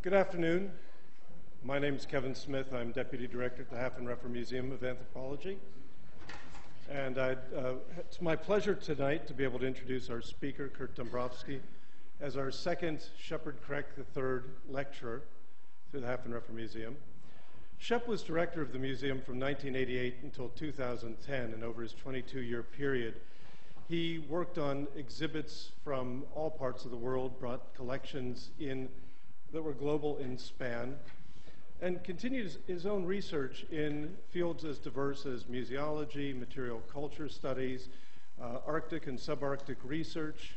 Good afternoon. My name is Kevin Smith. I'm Deputy Director at the Hafen-Refer Museum of Anthropology. And it's my pleasure tonight to be able to introduce our speaker, Kurt Dombrowski, as our second Shepard Krech III lecturer through the Hafen-Refer Museum. Shep was director of the museum from 1988 until 2010, and over his 22-year period, he worked on exhibits from all parts of the world, brought collections in that were global in span, and continued his own research in fields as diverse as museology, material culture studies, Arctic and subarctic research,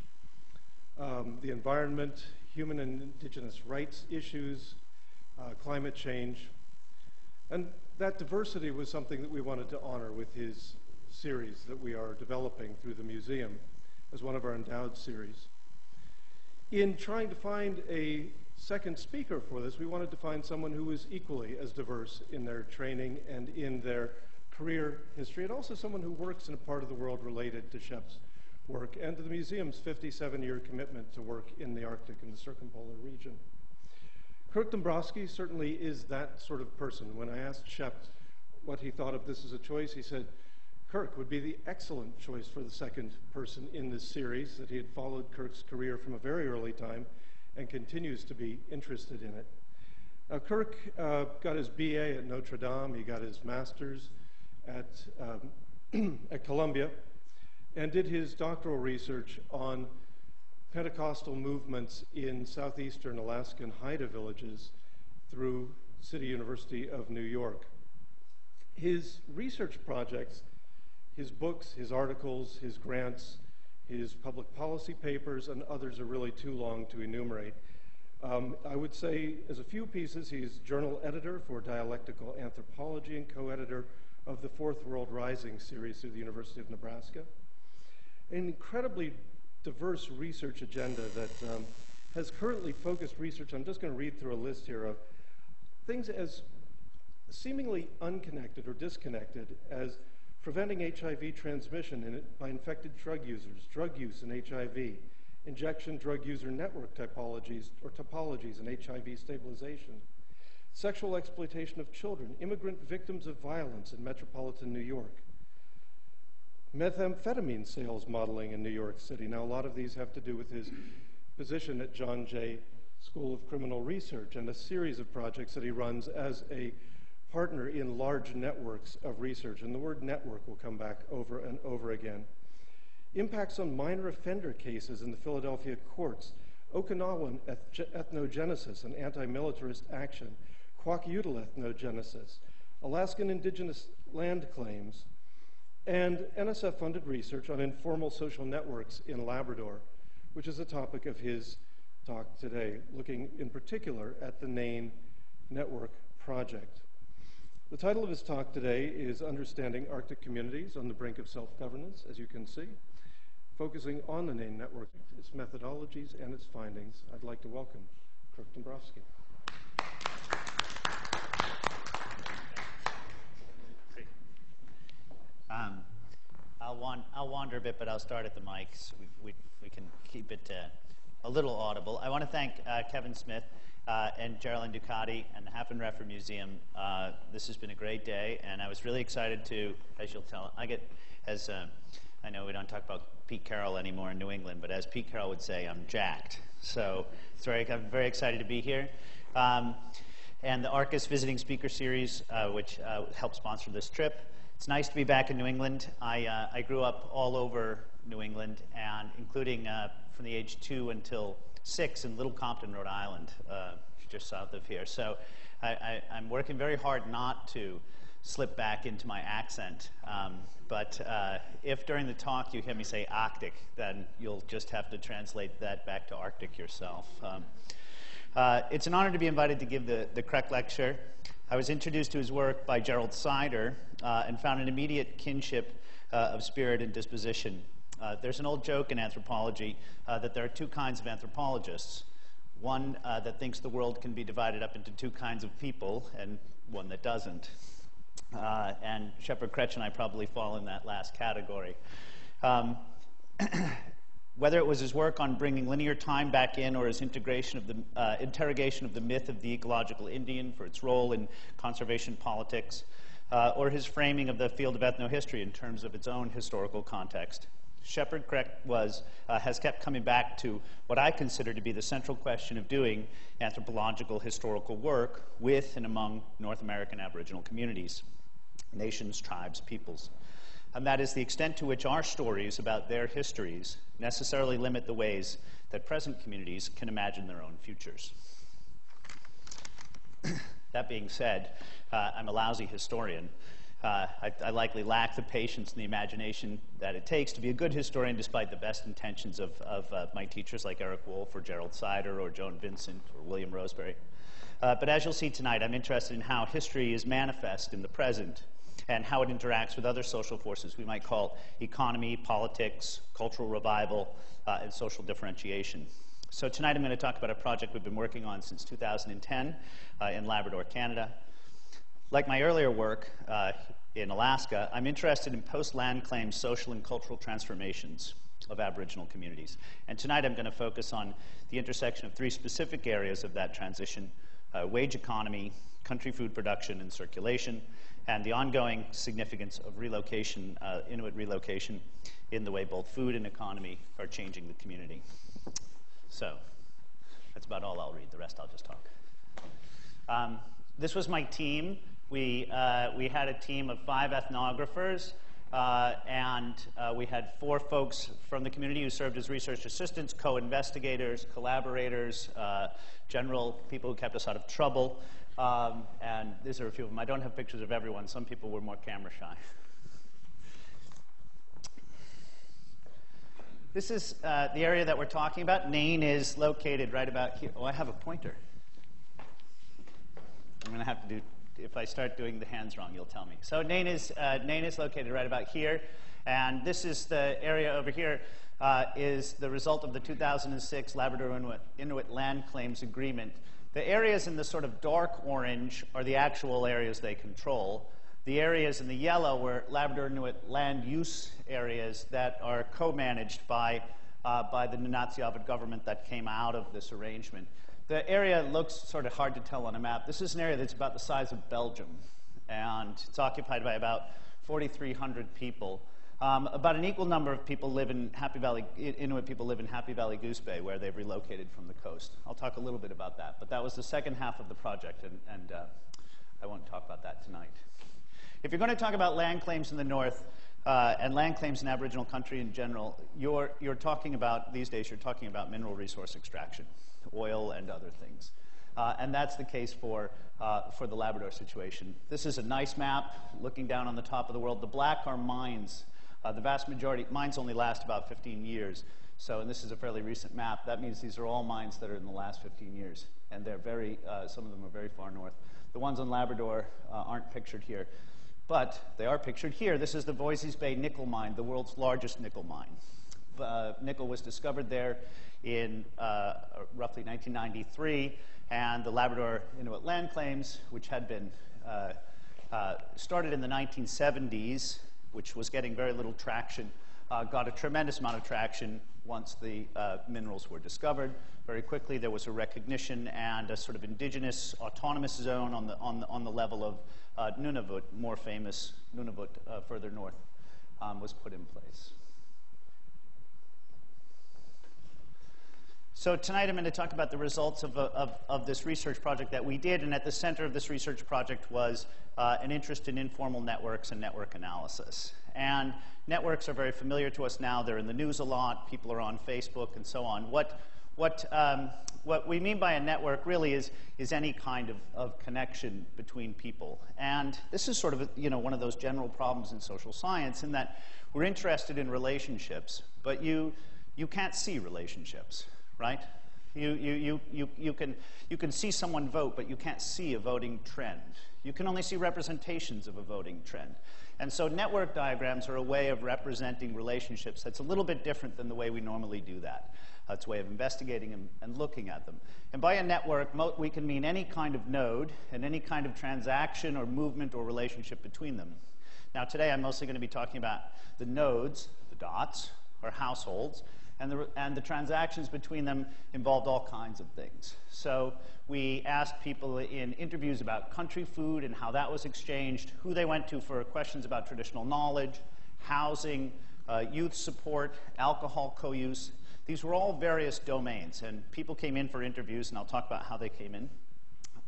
the environment, human and indigenous rights issues, climate change. And that diversity was something that we wanted to honor with his series that we are developing through the museum as one of our endowed series. In trying to find a second speaker for this, we wanted to find someone who was equally as diverse in their training and in their career history, and also someone who works in a part of the world related to Shep's work and to the museum's 57-year commitment to work in the Arctic and the circumpolar region. Kurt Dombrowski certainly is that sort of person. When I asked Shep what he thought of this as a choice, he said Kirk would be the excellent choice for the second person in this series, that he had followed Kirk's career from a very early time and continues to be interested in it. Kirk got his BA at Notre Dame, he got his master's at, at Columbia, and did his doctoral research on Pentecostal movements in southeastern Alaskan Haida villages through City University of New York. His research projects, his books, his articles, his grants, his public policy papers, and others are really too long to enumerate. I would say, as a few pieces, he's journal editor for Dialectical Anthropology and co-editor of the Fourth World Rising series through the University of Nebraska. An incredibly diverse research agenda that has currently focused research. I'm just going to read through a list here of things as seemingly unconnected or disconnected as preventing HIV transmission by infected drug users, drug use and HIV, injection drug user network topologies and HIV stabilization, sexual exploitation of children, immigrant victims of violence in metropolitan New York, methamphetamine sales modeling in New York City. Now, a lot of these have to do with his position at John Jay School of Criminal Research and a series of projects that he runs as a partner in large networks of research, and the word network will come back over and over again. Impacts on minor offender cases in the Philadelphia courts, Okinawan ethnogenesis and anti-militarist action, Kwakiutl ethnogenesis, Alaskan indigenous land claims, and NSF-funded research on informal social networks in Labrador, which is the topic of his talk today, looking in particular at the NAIN Network Project. The title of his talk today is Understanding Arctic Communities on the Brink of Self-Governance, as you can see, focusing on the NAIN Network, its methodologies and its findings. I'd like to welcome Kurt Dombrowski. I'll wander a bit, but I'll start at the mic so we can keep it a little audible. I want to thank Kevin Smith and Geraldine Ducati and the Hafen-Refer Museum. This has been a great day, and I was really excited to, as you'll tell, I know we don't talk about Pete Carroll anymore in New England, but as Pete Carroll would say, I'm jacked. So I'm very excited to be here. And the ARCUS Visiting Speaker Series, which helped sponsor this trip. It's nice to be back in New England. I grew up all over New England, and including from the age 2 until 6 in Little Compton, Rhode Island, just south of here. So I'm working very hard not to slip back into my accent. But if during the talk you hear me say Arctic, then you'll just have to translate that back to Arctic yourself. It's an honor to be invited to give the Krech lecture. I was introduced to his work by Gerald Sider and found an immediate kinship of spirit and disposition. There's an old joke in anthropology that there are two kinds of anthropologists. One that thinks the world can be divided up into two kinds of people, and one that doesn't. And Shepard Krech and I probably fall in that last category. Whether it was his work on bringing linear time back in or his interrogation of the myth of the ecological Indian for its role in conservation politics, or his framing of the field of ethnohistory in terms of its own historical context, Shepard Krech has kept coming back to what I consider to be the central question of doing anthropological historical work with and among North American Aboriginal communities, nations, tribes, peoples. And that is the extent to which our stories about their histories necessarily limit the ways that present communities can imagine their own futures. That being said, I'm a lousy historian. I likely lack the patience and the imagination that it takes to be a good historian, despite the best intentions of my teachers like Eric Wolf or Gerald Sider or Joan Vincent or William Roseberry. But as you'll see tonight, I'm interested in how history is manifest in the present and how it interacts with other social forces we might call economy, politics, cultural revival, and social differentiation. So tonight I'm going to talk about a project we've been working on since 2010 in Labrador, Canada. Like my earlier work in Alaska, I'm interested in post-land claims social and cultural transformations of Aboriginal communities. And tonight I'm going to focus on the intersection of three specific areas of that transition: wage economy, country food production and circulation, and the ongoing significance of relocation, Inuit relocation, in the way both food and economy are changing the community. So that's about all I'll read. The rest I'll just talk. This was my team. We had a team of 5 ethnographers, and we had 4 folks from the community who served as research assistants, co-investigators, collaborators, general people who kept us out of trouble, and these are a few of them. I don't have pictures of everyone. Some people were more camera shy. This is the area that we're talking about. Nain is located right about here. Oh, I have a pointer. I'm going to have to do, if I start doing the hands wrong, you'll tell me. So Nain is located right about here, and this is the area over here is the result of the 2006 Labrador Inuit Land Claims Agreement. The areas in the sort of dark orange are the actual areas they control. The areas in the yellow were Labrador Inuit land use areas that are co-managed by the Nunatsiavut government that came out of this arrangement. The area looks sort of hard to tell on a map. This is an area that's about the size of Belgium, and it's occupied by about 4,300 people. About an equal number of people live in Happy Valley, Inuit people live in Happy Valley Goose Bay, where they've relocated from the coast. I'll talk a little bit about that, but that was the second half of the project, and I won't talk about that tonight. If you're going to talk about land claims in the north and land claims in Aboriginal country in general, you're talking about, these days, you're talking about mineral resource extraction, oil and other things. And that's the case for the Labrador situation. This is a nice map looking down on the top of the world. The black are mines. The vast majority, mines only last about 15 years. So, and this is a fairly recent map. That means these are all mines that are in the last 15 years. And they're very, some of them are very far north. The ones on Labrador aren't pictured here. But they are pictured here. This is the Voisey's Bay nickel mine, the world's largest nickel mine. Nickel was discovered there in roughly 1993, and the Labrador Inuit land claims, which had been started in the 1970s, which was getting very little traction, got a tremendous amount of traction once the minerals were discovered. Very quickly, there was a recognition and a sort of indigenous autonomous zone on the level of Nunavut, more famous Nunavut further north, was put in place. So tonight I'm going to talk about the results of this research project that we did, and at the center of this research project was an interest in informal networks and network analysis. And networks are very familiar to us now. They're in the news a lot. People are on Facebook and so on. What we mean by a network really is any kind of connection between people. And this is sort of one of those general problems in social science, in that we're interested in relationships, but you can't see relationships. Right? You can see someone vote, but you can't see a voting trend. You can only see representations of a voting trend. And so network diagrams are a way of representing relationships that's a little bit different than the way we normally do that. It's a way of investigating and looking at them. And by a network, we can mean any kind of node and any kind of transaction or movement or relationship between them. Now today I'm mostly going to be talking about the nodes, the dots, or households, And the transactions between them involved all kinds of things. So we asked people in interviews about country food and how that was exchanged, who they went to for questions about traditional knowledge, housing, youth support, alcohol co-use. These were all various domains, and people came in for interviews, and I'll talk about how they came in.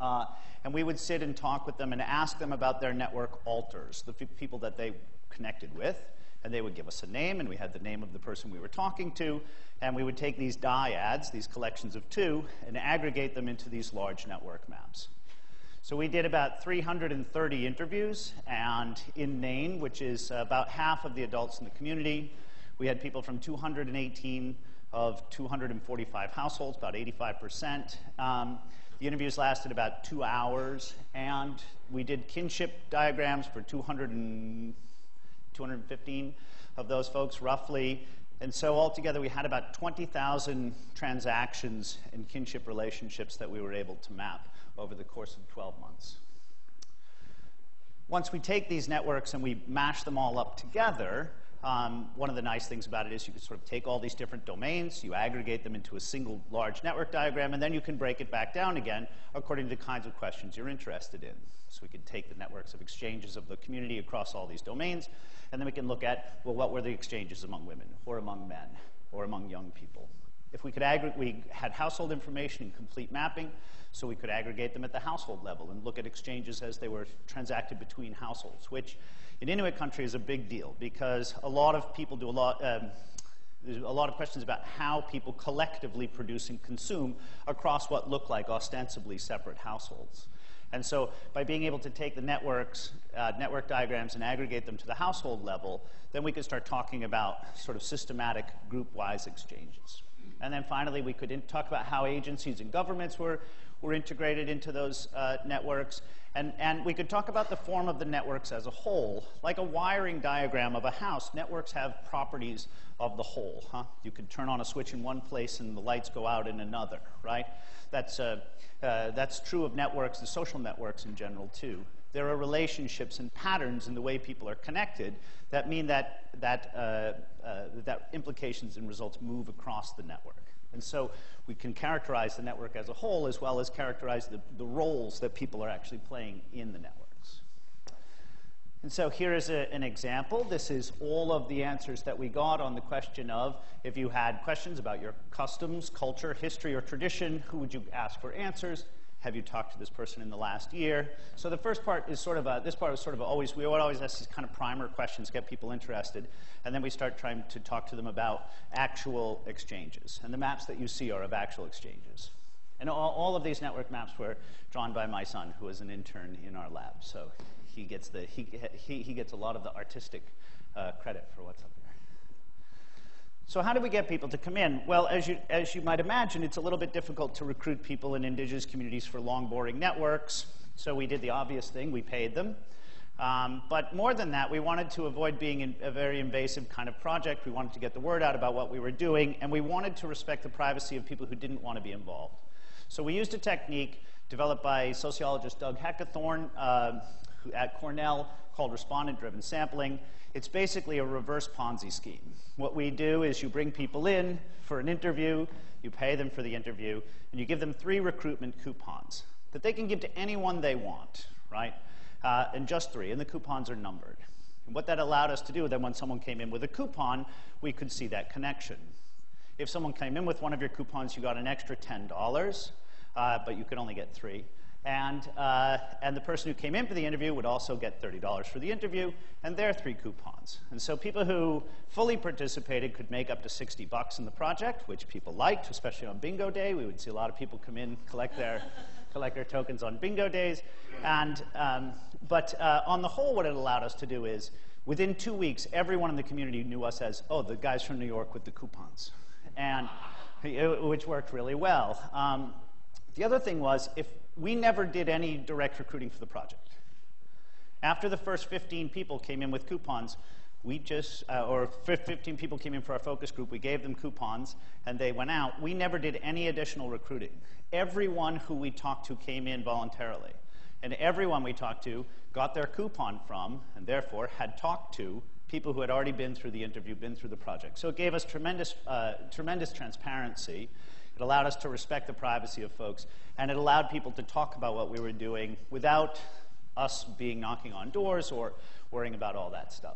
And we would sit and talk with them and ask them about their network alters, the people that they connected with. And they would give us a name, and we had the name of the person we were talking to, and we would take these dyads, these collections of two, and aggregate them into these large network maps. So we did about 330 interviews, and in Maine, which is about half of the adults in the community, we had people from 218 of 245 households, about 85%. The interviews lasted about 2 hours, and we did kinship diagrams for 215 of those folks, roughly. And so altogether, we had about 20,000 transactions and kinship relationships that we were able to map over the course of 12 months. Once we take these networks and we mash them all up together, one of the nice things about it is you can sort of take all these different domains, you aggregate them into a single large network diagram, and then you can break it back down again according to the kinds of questions you're interested in. So we can take the networks of exchanges of the community across all these domains, and then we can look at, well, what were the exchanges among women, or among men, or among young people? If we could we had household information and complete mapping, so we could aggregate them at the household level and look at exchanges as they were transacted between households, which in Inuit country is a big deal because a lot of people do there's a lot of questions about how people collectively produce and consume across what look like ostensibly separate households. And so by being able to take the networks, network diagrams, and aggregate them to the household level, then we could start talking about sort of systematic group-wise exchanges. And then finally, we could talk about how agencies and governments were integrated into those networks. And we could talk about the form of the networks as a whole. Like a wiring diagram of a house, networks have properties of the whole. You can turn on a switch in one place and the lights go out in another, right? That's true of networks, the social networks in general, too. There are relationships and patterns in the way people are connected that mean that implications and results move across the network. And so we can characterize the network as a whole as well as characterize the roles that people are actually playing in the networks. And so here is an example. This is all of the answers that we got on the question of if you had questions about your customs, culture, history, or tradition, who would you ask for answers? Have you talked to this person in the last year? So the first part is sort of we would always ask these kind of primer questions, get people interested, and then we start trying to talk to them about actual exchanges. And the maps that you see are of actual exchanges. And all of these network maps were drawn by my son, who is an intern in our lab. So he gets a lot of the artistic credit for what's up there. So how do we get people to come in? Well, as you might imagine, it's a little bit difficult to recruit people in indigenous communities for long, boring networks. So we did the obvious thing. We paid them. But more than that, we wanted to avoid being a very invasive kind of project. We wanted to get the word out about what we were doing, and we wanted to respect the privacy of people who didn't want to be involved. So we used a technique developed by sociologist Doug Heckathorn at Cornell called respondent-driven sampling. It's basically a reverse Ponzi scheme. What we do is you bring people in for an interview, you pay them for the interview, and you give them 3 recruitment coupons that they can give to anyone they want, right? And just 3, and the coupons are numbered. And what that allowed us to do, then when someone came in with a coupon, we could see that connection. If someone came in with one of your coupons, you got an extra $10, but you could only get 3. And the person who came in for the interview would also get $30 for the interview, and their 3 coupons. And so people who fully participated could make up to $60 in the project, which people liked, especially on bingo day. We would see a lot of people come in, collect their tokens on bingo days. And but on the whole, what it allowed us to do is, within 2 weeks, everyone in the community knew us as, oh, the guys from New York with the coupons, and which worked really well. The other thing was, if we never did any direct recruiting for the project. After the first 15 people came in with coupons, we just, or 15 people came in for our focus group, we gave them coupons, and they went out. We never did any additional recruiting. Everyone who we talked to came in voluntarily. And everyone we talked to got their coupon from, and therefore had talked to, people who had already been through the interview, been through the project. So it gave us tremendous transparency. It allowed us to respect the privacy of folks, and it allowed people to talk about what we were doing without us being knocking on doors or worrying about all that stuff.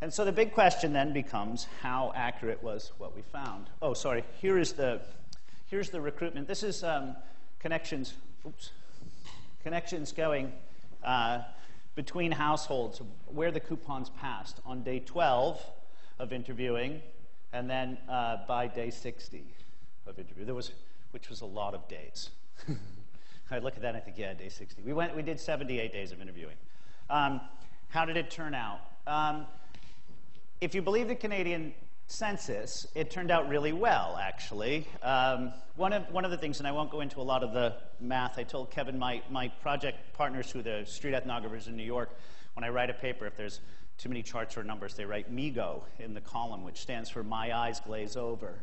And so the big question then becomes, how accurate was what we found? Oh, sorry, here's the recruitment. This is connections going between households, where the coupons passed on day 12 of interviewing, and then by day 60 of interview, which was a lot of days. I look at that and I think, yeah, day 60. We did 78 days of interviewing. How did it turn out? If you believe the Canadian census, it turned out really well, actually. One of the things, and I won't go into a lot of the math, I told Kevin, my project partners who are the street ethnographers in New York, when I write a paper, if there's too many charts or numbers, they write MIGO in the column, which stands for My Eyes Glaze Over.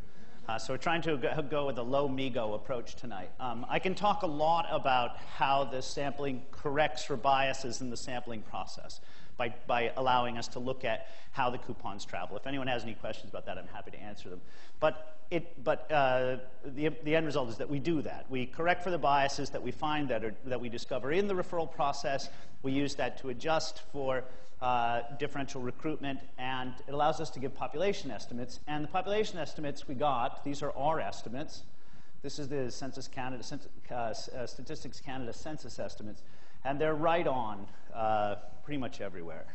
So we're trying to go with a low MIGO approach tonight. I can talk a lot about how the sampling corrects for biases in the sampling process by allowing us to look at how the coupons travel. If anyone has any questions about that, I'm happy to answer them. But the end result is that we do that. We correct for the biases that we find that we discover in the referral process. We use that to adjust for differential recruitment, and it allows us to give population estimates. And the population estimates we got, these are our estimates. This is the Census Canada, Statistics Canada census estimates, and they're right on pretty much everywhere.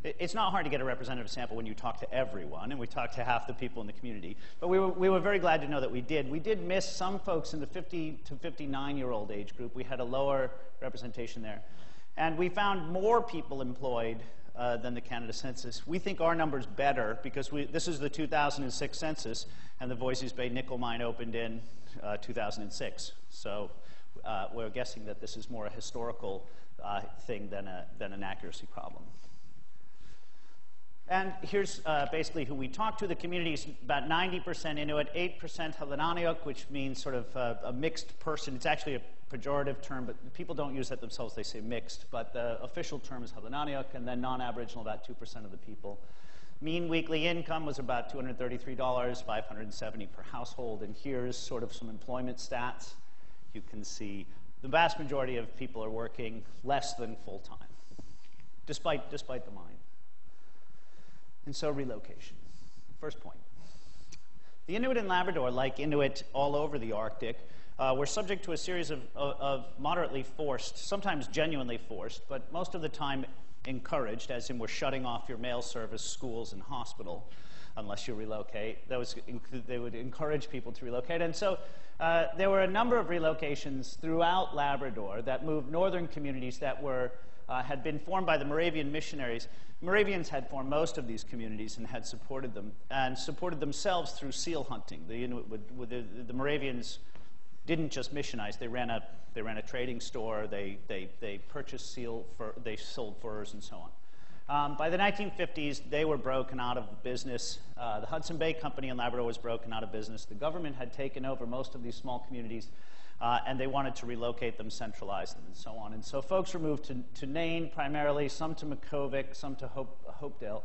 It's not hard to get a representative sample when you talk to everyone, and we talked to half the people in the community. But we were very glad to know that we did. We did miss some folks in the 50 to 59-year-old age group. We had a lower representation there. And we found more people employed than the Canada Census. We think our number's better because this is the 2006 census, and the Voisey's Bay nickel mine opened in 2006. So we're guessing that this is more a historical thing than an accuracy problem. And here's basically who we talked to. The community is about 90% Inuit, 8% Haudenosaunee, which means sort of a mixed person. It's actually a pejorative term, but people don't use that themselves. They say mixed. But the official term is Haudenosaunee, and then non-Aboriginal, about 2% of the people. Mean weekly income was about $233, $570 per household. And here's sort of some employment stats. You can see the vast majority of people are working less than full-time, despite the mine. And so relocation. First point. The Inuit in Labrador, like Inuit all over the Arctic, were subject to a series of moderately forced, sometimes genuinely forced, but most of the time encouraged, as in we're shutting off your mail service, schools, and hospital, unless you relocate. They would encourage people to relocate. And so there were a number of relocations throughout Labrador that moved northern communities that had been formed by the Moravian missionaries. Moravians had formed most of these communities and had supported them, and supported themselves through seal hunting. The Moravians didn't just missionize; they ran a trading store. They purchased seal fur. They sold furs and so on. By the 1950s, they were broken out of business. The Hudson Bay Company in Labrador was broken out of business. The government had taken over most of these small communities. And they wanted to relocate them, centralize them, and so on. And so folks were moved to Nain primarily, some to Makkovik, some to Hopedale.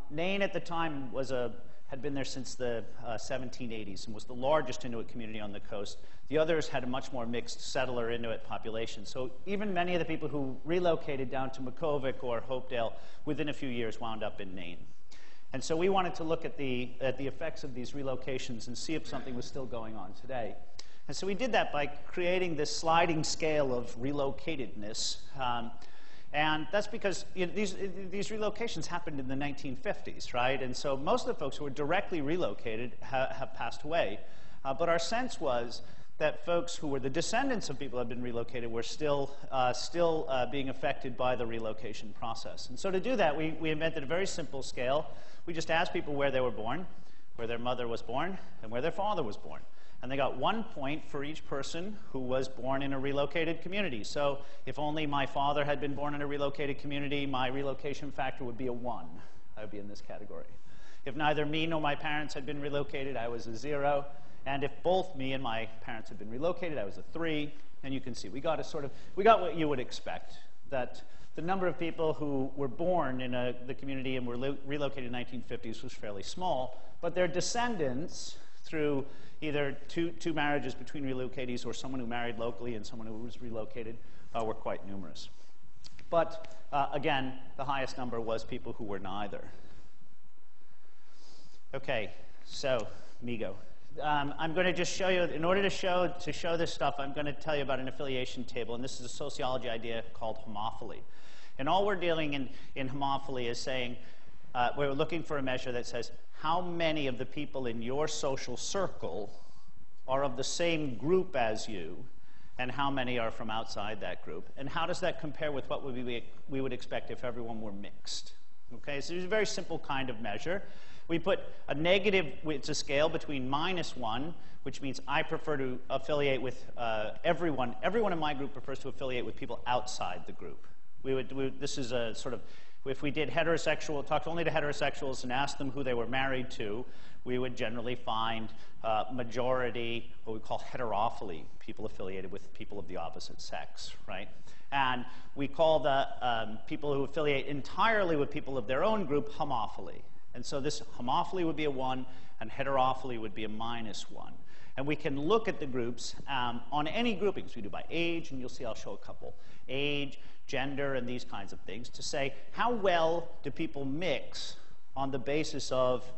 Nain at the time had been there since the 1780s and was the largest Inuit community on the coast. The others had a much more mixed settler Inuit population. So even many of the people who relocated down to Makkovik or Hopedale within a few years wound up in Nain. And so we wanted to look at the effects of these relocations and see if something was still going on today. And so we did that by creating this sliding scale of relocatedness. And that's because these relocations happened in the 1950s, right? And so most of the folks who were directly relocated have passed away. But our sense was that folks who were the descendants of people who had been relocated were still being affected by the relocation process. And so to do that, we invented a very simple scale. We just asked people where they were born, where their mother was born, and where their father was born. And they got 1 point for each person who was born in a relocated community. So if only my father had been born in a relocated community, my relocation factor would be a 1. I would be in this category. If neither me nor my parents had been relocated, I was a 0. And if both me and my parents had been relocated, I was a 3. And you can see we got what you would expect, that the number of people who were born in the community and were relocated in the 1950s was fairly small, but their descendants, through either two marriages between relocatees or someone who married locally and someone who was relocated, were quite numerous. But again, the highest number was people who were neither. Okay, so MIGO. I'm going to just show you, in order to show this stuff, I'm going to tell you about an affiliation table, and this is a sociology idea called homophily. And all we're dealing in homophily is saying, we're looking for a measure that says how many of the people in your social circle are of the same group as you, and how many are from outside that group, and how does that compare with what we would expect if everyone were mixed. Okay, so it's a very simple kind of measure. We put a negative, it's a scale between -1, which means I prefer to affiliate with everyone. Everyone in my group prefers to affiliate with people outside the group. This is a sort of, if we did talked only to heterosexuals and asked them who they were married to, we would generally find majority, what we call heterophily, people affiliated with people of the opposite sex, right? And we call the people who affiliate entirely with people of their own group homophily. And so this homophily would be a 1, and heterophily would be a -1. And we can look at the groups on any groupings. We do by age, and you'll see I'll show a couple. Age, gender, and these kinds of things to say how well do people mix on the basis of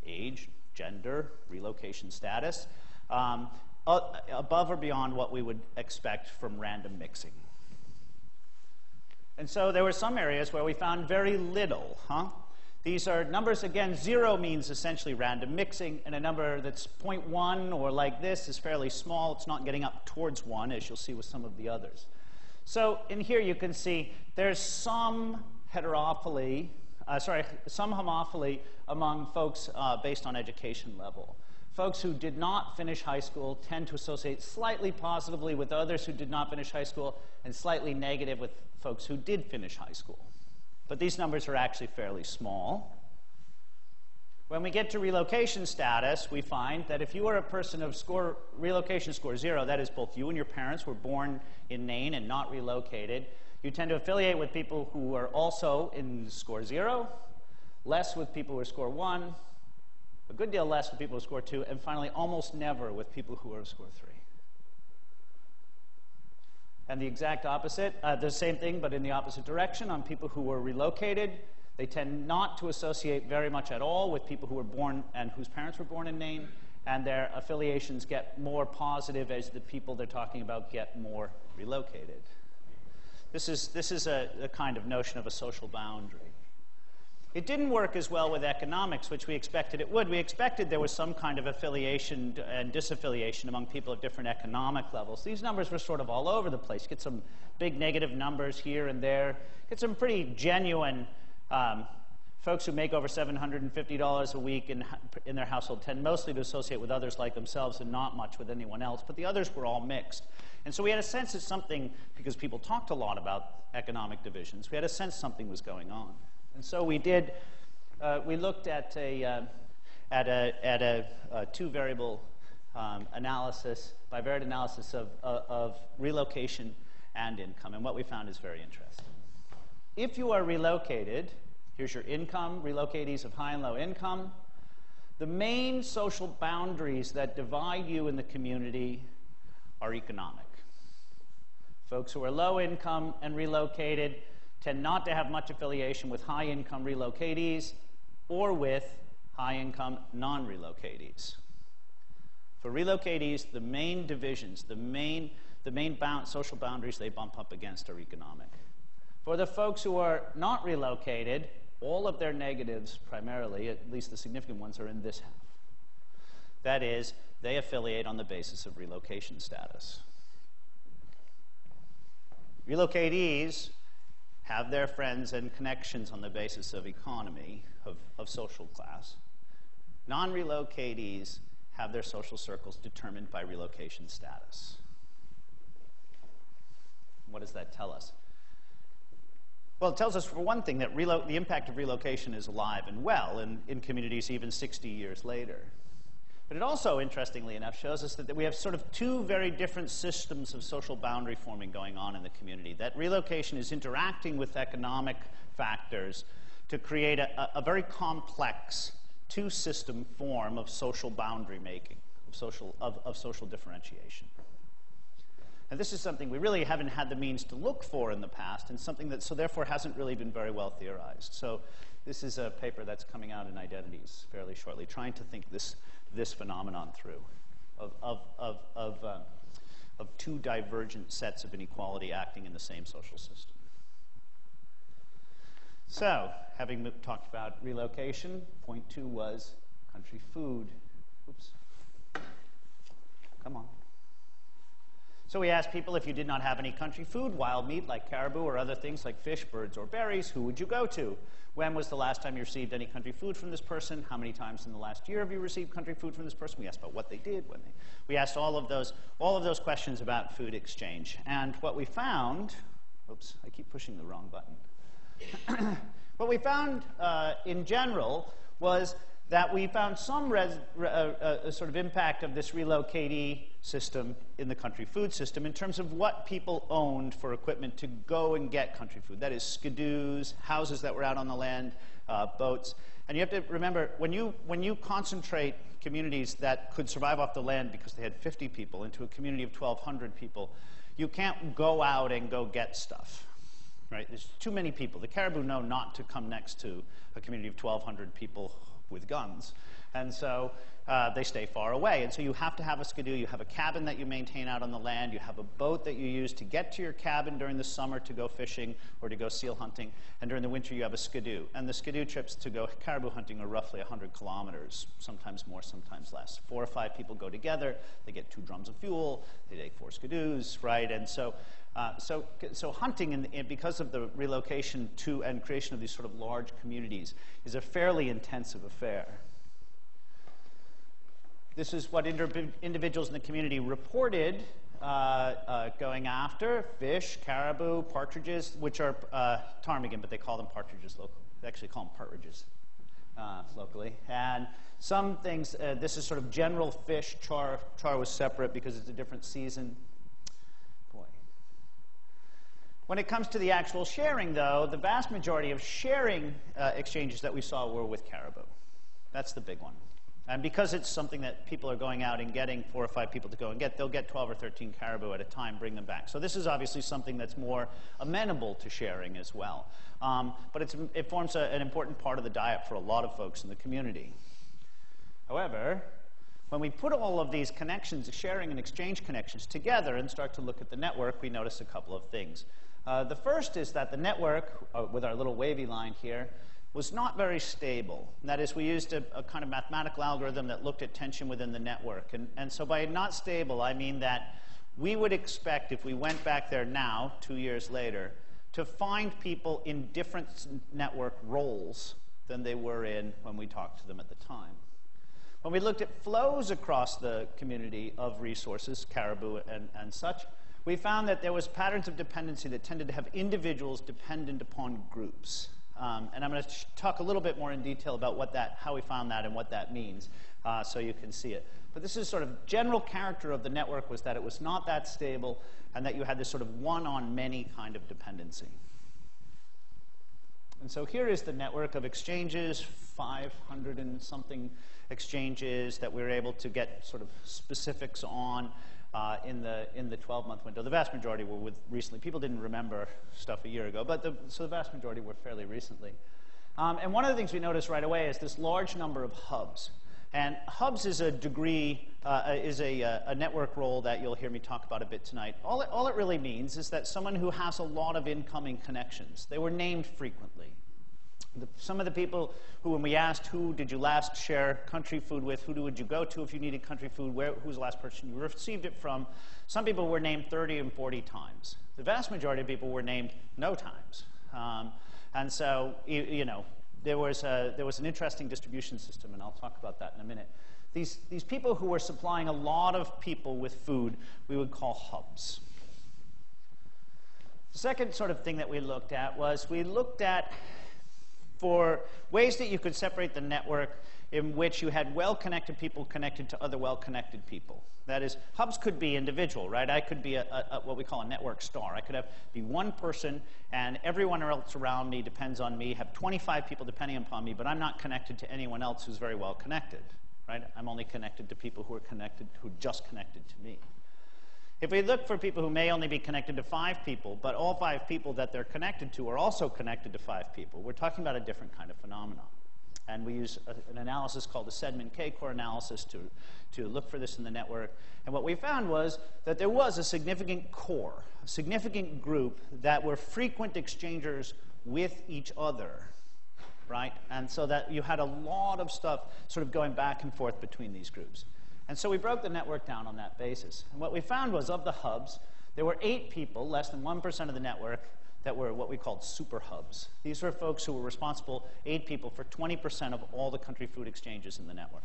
age, gender, relocation status, above or beyond what we would expect from random mixing. And so there were some areas where we found very little, These are numbers, again, 0 means essentially random mixing, and a number that's 0.1 or like this is fairly small. It's not getting up towards 1, as you'll see with some of the others. So in here you can see there's some heterophily, some homophily among folks based on education level. Folks who did not finish high school tend to associate slightly positively with others who did not finish high school and slightly negative with folks who did finish high school. But these numbers are actually fairly small. When we get to relocation status, we find that if you are a person of relocation score 0, that is both you and your parents were born in Nain and not relocated, you tend to affiliate with people who are also in score 0, less with people who are score 1, a good deal less with people who score 2, and finally almost never with people who are score 3. And the exact opposite, the same thing, but in the opposite direction, on people who were relocated, they tend not to associate very much at all with people who were born and whose parents were born in Nain, and their affiliations get more positive as the people they're talking about get more relocated. This is a kind of notion of a social boundary. It didn't work as well with economics, which we expected it would. We expected there was some kind of affiliation and disaffiliation among people at different economic levels. These numbers were sort of all over the place. Get some big negative numbers here and there. Get some pretty genuine folks who make over $750 a week in their household tend mostly to associate with others like themselves and not much with anyone else. But the others were all mixed. And so we had a sense that something, because people talked a lot about economic divisions, we had a sense something was going on. And so we did. We looked at a two-variable analysis, bivariate analysis of relocation and income, and what we found is very interesting. If you are relocated, here's your income, relocatees of high and low income. The main social boundaries that divide you in the community are economic. Folks who are low income and relocated tend not to have much affiliation with high-income relocatees or with high-income non-relocatees. For relocatees, the main divisions, the main social boundaries they bump up against are economic. For the folks who are not relocated, all of their negatives, primarily, at least the significant ones, are in this half. That is, they affiliate on the basis of relocation status. Relocatees have their friends and connections on the basis of economy, of social class. Non-relocatees have their social circles determined by relocation status. What does that tell us? Well, it tells us, for one thing, that the impact of relocation is alive and well in communities even 60 years later. But it also, interestingly enough, shows us that we have sort of two very different systems of social boundary forming going on in the community. That relocation is interacting with economic factors to create a very complex two-system form of social boundary making, of social differentiation. And this is something we really haven't had the means to look for in the past, and something that, so therefore, hasn't really been very well theorized. So this is a paper that's coming out in Identities fairly shortly, trying to think this phenomenon through, of two divergent sets of inequality acting in the same social system. So, having talked about relocation, point 2 was country food. Oops. Come on. So we asked people, if you did not have any country food, wild meat like caribou or other things like fish, birds, or berries, who would you go to? When was the last time you received any country food from this person? How many times in the last year have you received country food from this person? We asked about what they did, when they... We asked all of those questions about food exchange. And what we found... Oops, I keep pushing the wrong button. What we found in general was that we found some sort of impact of this relocatee system in the country food system in terms of what people owned for equipment to go and get country food. That is skidoos, houses that were out on the land, boats. And you have to remember, when you concentrate communities that could survive off the land because they had 50 people into a community of 1,200 people, you can't go out and go get stuff. Right? There's too many people. The caribou know not to come next to a community of 1,200 people with guns. And so they stay far away. And so you have to have a skidoo. You have a cabin that you maintain out on the land. You have a boat that you use to get to your cabin during the summer to go fishing or to go seal hunting. And during the winter, you have a skidoo. And the skidoo trips to go caribou hunting are roughly 100 kilometers, sometimes more, sometimes less. 4 or 5 people go together. They get 2 drums of fuel. They take 4 skidoos, right? And so hunting, because of the relocation to and creation of these sort of large communities, is a fairly intensive affair. This is what individuals in the community reported going after: fish, caribou, partridges, which are ptarmigan, but they call them partridges locally. They actually call them partridges locally. And some things, this is sort of general fish. Char was separate because it's a different season. When it comes to the actual sharing, though, the vast majority of sharing exchanges that we saw were with caribou. That's the big one. And because it's something that people are going out and getting 4 or 5 people to go and get, they'll get 12 or 13 caribou at a time, bring them back. So this is obviously something that's more amenable to sharing as well. But it forms an important part of the diet for a lot of folks in the community. However, when we put all of these connections, sharing and exchange connections together and start to look at the network, we notice a couple of things. The first is that the network, with our little wavy line here, was not very stable. And that is, we used a kind of mathematical algorithm that looked at tension within the network. And so by not stable, I mean that we would expect, if we went back there now, 2 years later, to find people in different network roles than they were in when we talked to them at the time. When we looked at flows across the community of resources, caribou and such, we found that there was patterns of dependency that tended to have individuals dependent upon groups. And I'm going to talk a little bit more in detail about how we found that and what that means, so you can see it. But this is sort of general character of the network, was that it was not that stable, and that you had this sort of one-on-many kind of dependency. And so here is the network of exchanges, 500 and something exchanges that we were able to get sort of specifics on in the 12-month window. The vast majority were with recently. People didn't remember stuff a year ago, but so the vast majority were fairly recently. And one of the things we noticed right away is this large number of hubs. And hubs is a network role that you'll hear me talk about a bit tonight. All it really means is that someone who has a lot of incoming connections. They were named frequently. Some of the people who, when we asked, who did you last share country food with, who would you go to if you needed country food, who was the last person you received it from, some people were named 30 and 40 times. The vast majority of people were named no times. And so, you know, there was an interesting distribution system, and I'll talk about that in a minute. These people who were supplying a lot of people with food, we would call hubs. The second sort of thing that we looked at was for ways that you could separate the network in which you had well-connected people connected to other well-connected people. That is, hubs could be individual, right? I could be what we call a network star. I could be one person, and everyone else around me depends on me, have 25 people depending upon me, but I'm not connected to anyone else who's very well connected, right? I'm only connected to people who are just connected to me. If we look for people who may only be connected to 5 people, but all 5 people that they're connected to are also connected to 5 people, we're talking about a different kind of phenomenon. And we use an analysis called the Sedman K-core analysis to look for this in the network. And what we found was that there was a significant core, a significant group that were frequent exchangers with each other, right? And so that you had a lot of stuff sort of going back and forth between these groups. And so we broke the network down on that basis. And what we found was, of the hubs, there were 8 people, less than 1% of the network, that were what we called super hubs. These were folks who were responsible, 8 people, for 20% of all the country food exchanges in the network.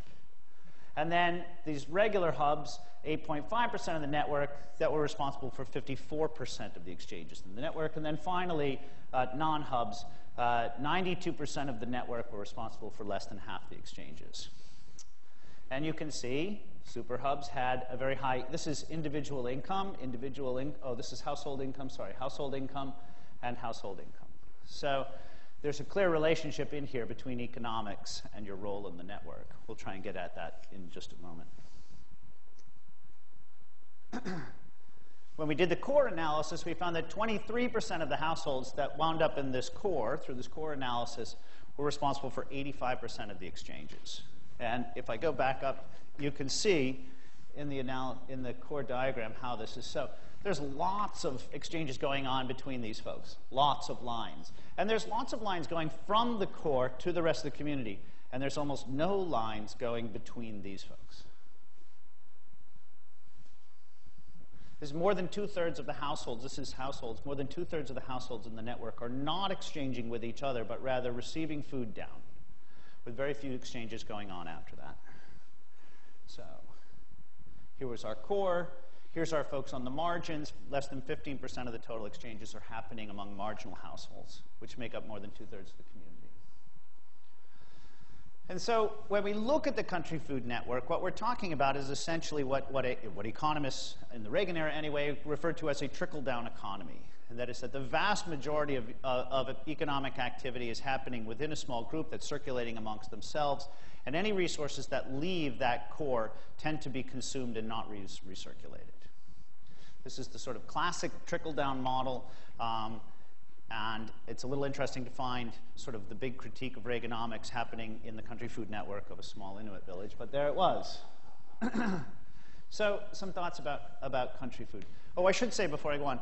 And then these regular hubs, 8.5% of the network, that were responsible for 54% of the exchanges in the network. And then finally, non-hubs, 92% of the network were responsible for less than half the exchanges. And you can see super hubs had a very high, this is individual income, this is household income, household income and household income. So there's a clear relationship in here between economics and your role in the network. We'll try and get at that in just a moment. When we did the core analysis, we found that 23% of the households that wound up in this core, through this core analysis, were responsible for 85% of the exchanges. And if I go back up, you can see in the core diagram how this is. So there's lots of exchanges going on between these folks, lots of lines. And there's lots of lines going from the core to the rest of the community. And there's almost no lines going between these folks. There's more than 2/3 of the households, this is households, more than 2/3 of the households in the network are not exchanging with each other, but rather receiving food down, with very few exchanges going on after that. So here was our core. Here's our folks on the margins. Less than 15% of the total exchanges are happening among marginal households, which make up more than 2/3 of the community. And so when we look at the country food network, what we're talking about is essentially what economists, in the Reagan era anyway, referred to as a trickle-down economy. And that is that the vast majority of economic activity is happening within a small group that's circulating amongst themselves, and any resources that leave that core tend to be consumed and not recirculated. This is the sort of classic trickle-down model, and it's a little interesting to find sort of the big critique of Reaganomics happening in the country food network of a small Inuit village, but there it was. So some thoughts about country food. Oh, I should say before I go on,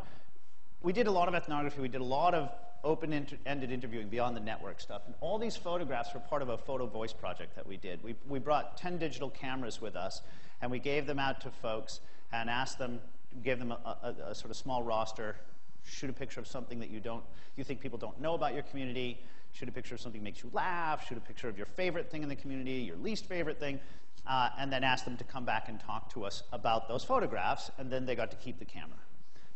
we did a lot of ethnography. We did a lot of open-ended interviewing beyond the network stuff. And all these photographs were part of a photo voice project that we did. We brought 10 digital cameras with us, and we gave them out to folks and asked them, gave them a sort of small roster, shoot a picture of something that you think people don't know about your community, shoot a picture of something that makes you laugh, shoot a picture of your favorite thing in the community, your least favorite thing, and then ask them to come back and talk to us about those photographs, and then they got to keep the camera.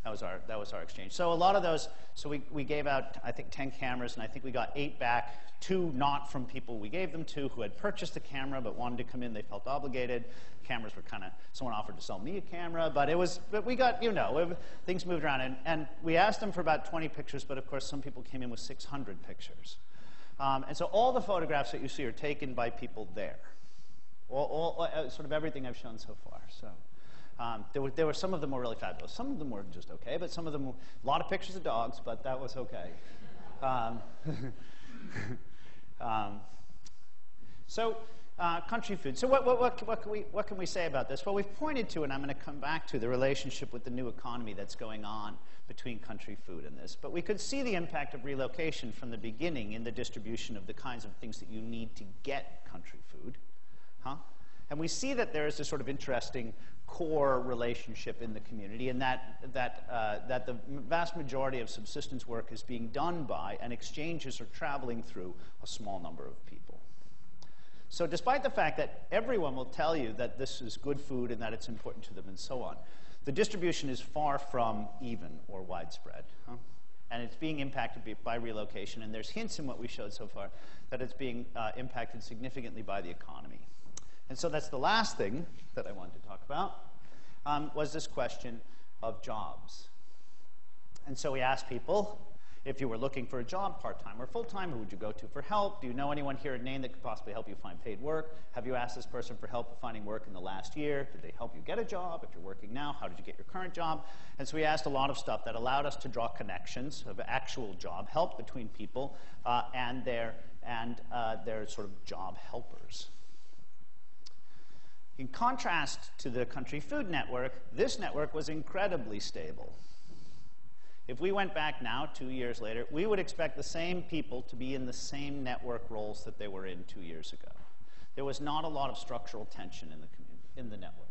That was our exchange. So a lot of those, so we gave out, I think, 10 cameras, and I think we got 8 back, 2 not from people we gave them to who had purchased a camera but wanted to come in. They felt obligated. Cameras were kind of, someone offered to sell me a camera, but we got, things moved around. And we asked them for about 20 pictures, but of course some people came in with 600 pictures. And so all the photographs that you see are taken by people there. Sort of everything I've shown so far. So. There were some of them were really fabulous. Some of them were just okay, but some of them were a lot of pictures of dogs, but that was okay. Country food. So what can we say about this? Well, we've pointed to, and I'm going to come back to, the relationship with the new economy that's going on between country food and this. But we could see the impact of relocation from the beginning in the distribution of the kinds of things that you need to get country food. And we see that there is this sort of interesting core relationship in the community, and that the vast majority of subsistence work is being done by, and exchanges are traveling through, a small number of people. So despite the fact that everyone will tell you that this is good food and that it's important to them and so on, the distribution is far from even or widespread. And it's being impacted by relocation, and there's hints in what we showed so far that it's being impacted significantly by the economy. And so that's the last thing that I wanted to talk about, was this question of jobs. And so we asked people, if you were looking for a job, part-time or full-time, who would you go to for help? Do you know anyone here, a name that could possibly help you find paid work? Have you asked this person for help finding work in the last year? Did they help you get a job? If you're working now, how did you get your current job? And so we asked a lot of stuff that allowed us to draw connections of actual job help between people and their sort of job helpers. In contrast to the Country Food Network, this network was incredibly stable. If we went back now, 2 years later, we would expect the same people to be in the same network roles that they were in 2 years ago. There was not a lot of structural tension in the community, in the network.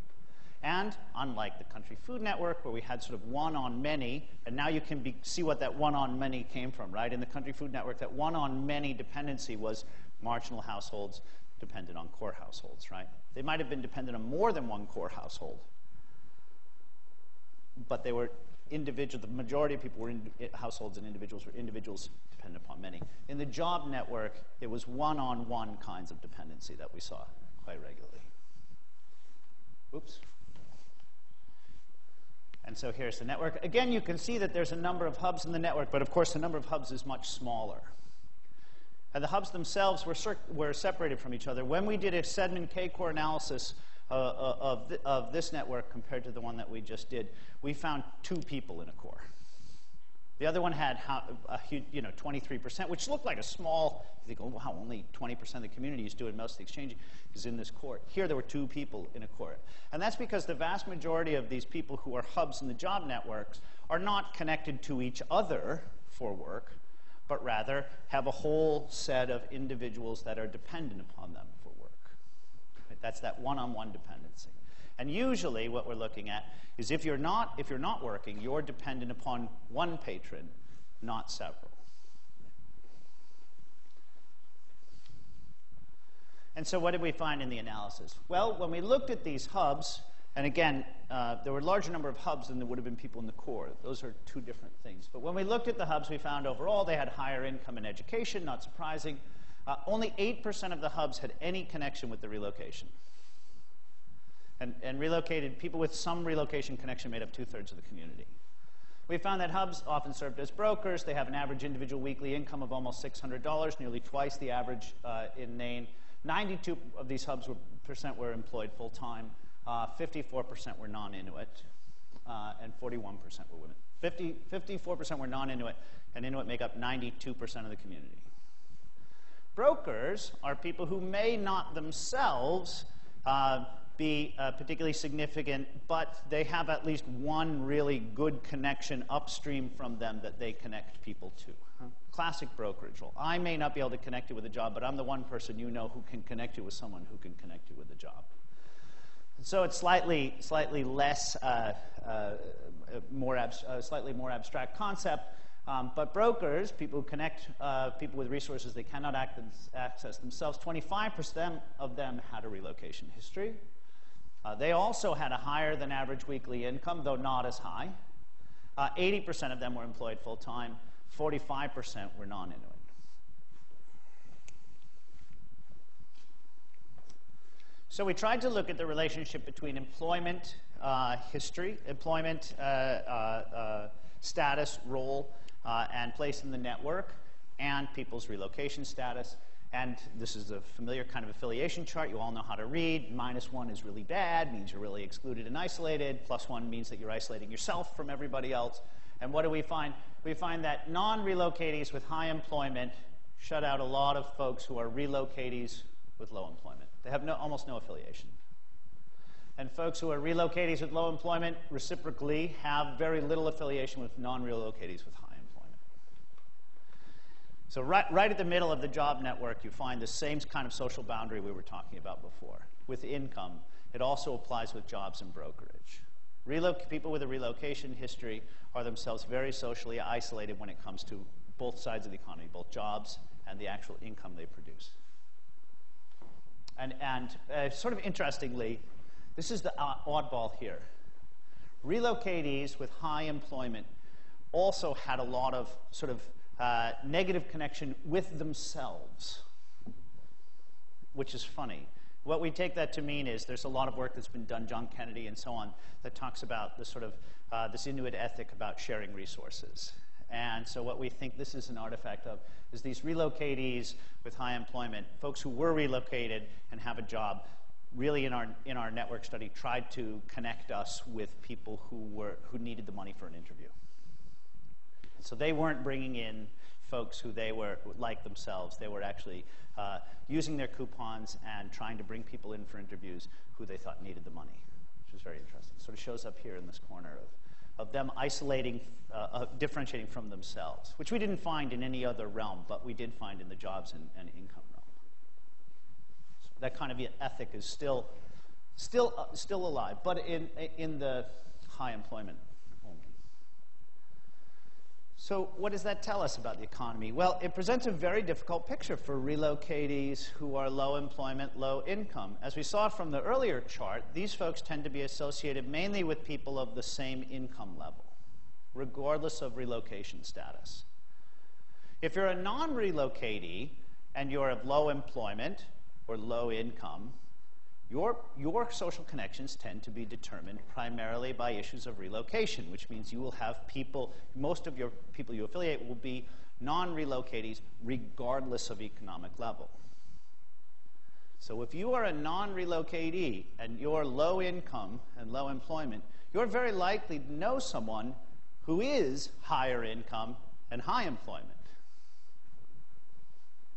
And unlike the Country Food Network, where we had sort of one-on-many, and now you can see what that one-on-many came from, right? In the Country Food Network, that one-on-many dependency was marginal households dependent on core households, right? They might have been dependent on more than one core household, but they were individual. The majority of people were in households, and individuals were individuals dependent upon many. In the job network, it was one-on-one kinds of dependency that we saw quite regularly. Oops. And so here's the network. Again, you can see that there's a number of hubs in the network, but of course the number of hubs is much smaller. And the hubs themselves were separated from each other. When we did a Sedman K-core analysis of this network compared to the one that we just did, we found 2 people in a core. The other one had a huge, 23%, which looked like a small. You think, oh wow, only 20% of the community is doing most of the exchanging is in this core. Here there were 2 people in a core, and that's because the vast majority of these people who are hubs in the job networks are not connected to each other for work, but rather have a whole set of individuals that are dependent upon them for work. Right? That's that one-on-one dependency. And usually what we're looking at is if you're not working, you're dependent upon one patron, not several. And so what did we find in the analysis? Well, when we looked at these hubs, and again, there were a larger number of hubs than there would have been people in the core. Those are 2 different things. But when we looked at the hubs, we found overall they had higher income and education, not surprising. Only 8% of the hubs had any connection with the relocation. And relocated people with some relocation connection made up 2/3 of the community. We found that hubs often served as brokers. They have an average individual weekly income of almost $600, nearly twice the average in Maine. 92 of these hubs were employed full-time. 54% were non-Inuit, and 41% were women. 54% were non-Inuit, and Inuit make up 92% of the community. Brokers are people who may not themselves be particularly significant, but they have at least one really good connection upstream from them that they connect people to. Classic brokerage role. I may not be able to connect you with a job, but I'm the one person you know who can connect you with someone who can connect you with a job. So it's slightly less, slightly more abstract concept. But brokers, people who connect people with resources they cannot access themselves, 25% of them had a relocation history. They also had a higher than average weekly income, though not as high. 80% of them were employed full-time. 45% were non-Inuit. So we tried to look at the relationship between employment history, employment status, role, and place in the network, and people's relocation status. And this is a familiar kind of affiliation chart. You all know how to read. -1 is really bad, means you're really excluded and isolated. +1 means that you're isolating yourself from everybody else. And what do we find? We find that non-relocatees with high employment shut out a lot of folks who are relocatees with low employment. They have almost no affiliation. And folks who are relocatees with low employment reciprocally have very little affiliation with non-relocatees with high employment. So right at the middle of the job network, you find the same kind of social boundary we were talking about before. With income, it also applies with jobs and brokerage. People with a relocation history are themselves very socially isolated when it comes to both sides of the economy, both jobs and the actual income they produce. And sort of interestingly, this is the oddball here. Relocatees with high employment also had a lot of sort of negative connection with themselves, which is funny. What we take that to mean is there's a lot of work that's been done, John Kennedy and so on, that talks about the sort of this Inuit ethic about sharing resources. And so what we think this is an artifact of is these relocatees with high employment, folks who were relocated and have a job, really in our network study tried to connect us with people who needed the money for an interview. So they weren't bringing in folks who they were like themselves. They were actually using their coupons and trying to bring people in for interviews who they thought needed the money, which was very interesting. It sort of shows up here in this corner of them isolating, differentiating from themselves, which we didn't find in any other realm, but we did find in the jobs and income realm. So that kind of ethic is still alive, but in the high employment only. So what does that tell us about the economy? Well, it presents a very difficult picture for relocatees who are low employment, low income. As we saw from the earlier chart, these folks tend to be associated mainly with people of the same income level, regardless of relocation status. If you're a non-relocatee and you're of low employment or low income, your social connections tend to be determined primarily by issues of relocation, which means you will have people, most of your people you affiliate will be non-relocatees regardless of economic level. So if you are a non-relocatee and you're low income and low employment, you're very likely to know someone who is higher income and high employment.